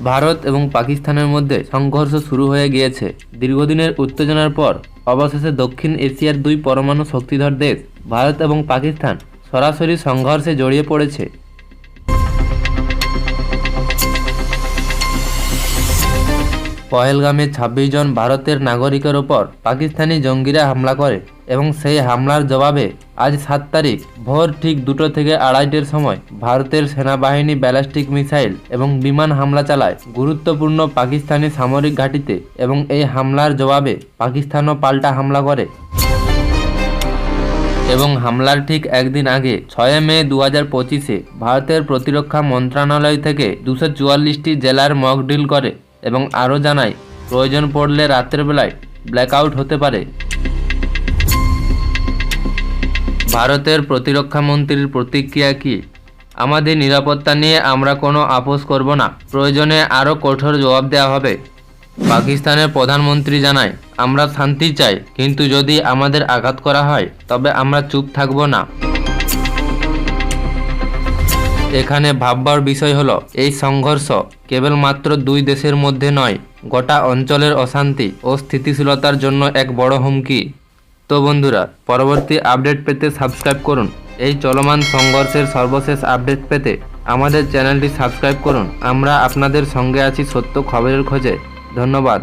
ভারত এবং পাকিস্তানের মধ্যে সংঘর্ষ শুরু হয়ে গিয়েছে। দীর্ঘদিনের উত্তেজনার পর অবশেষে দক্ষিণ এশিয়ার দুই পরমাণু শক্তিধর দেশ ভারত এবং পাকিস্তান সরাসরি সংঘর্ষে জড়িয়ে পড়েছে। পহেলগামে ২৬ জন ভারতের নাগরিকের ওপর পাকিস্তানি জঙ্গিরা হামলা করে এবং সেই হামলার জবাবে আজ ৭ তারিখ ভোর ঠিক ২টো থেকে ২:৩০-টের সময় ভারতের সেনাবাহিনী ব্যালিস্টিক মিসাইল এবং বিমান হামলা চালায় গুরুত্বপূর্ণ পাকিস্তানি সামরিক ঘাঁটিতে এবং এই হামলার জবাবে পাকিস্তানও পাল্টা হামলা করে। এবং হামলার ঠিক একদিন আগে ৬ মে ২০২৫-এ ভারতের প্রতিরক্ষা মন্ত্রণালয় থেকে ২৪৪টি জেলার মক ড্রিল করে এবং আরও জানায় প্রয়োজন পড়লে রাতের বেলায় ব্ল্যাকআউট হতে পারে। ভারতের প্রতিরক্ষা মন্ত্রীর প্রতিক্রিয়া কি? আমাদের নিরাপত্তা নিয়ে আমরা কোনো আপোষ করব না, প্রয়োজনে আরও কঠোর জবাব দেওয়া হবে। পাকিস্তানের প্রধানমন্ত্রী জানায়, আমরা শান্তি চাই, কিন্তু যদি আমাদের আঘাত করা হয় তবে আমরা চুপ থাকব না। এখানে ভাববার বিষয় হলো এই সংঘর্ষ কেবলমাত্র দুই দেশের মধ্যে নয়, গোটা অঞ্চলের অশান্তি ও স্থিতিশীলতার জন্য এক বড় হুমকি। তো বন্ধুরা, পরবর্তী আপডেট পেতে সাবস্ক্রাইব করুন। এই চলমান সংঘর্ষের সর্বশেষ আপডেট পেতে আমাদের চ্যানেলটি সাবস্ক্রাইব করুন। আমরা আপনাদের সঙ্গে আছি সত্য খবরের খোঁজে। ধন্যবাদ।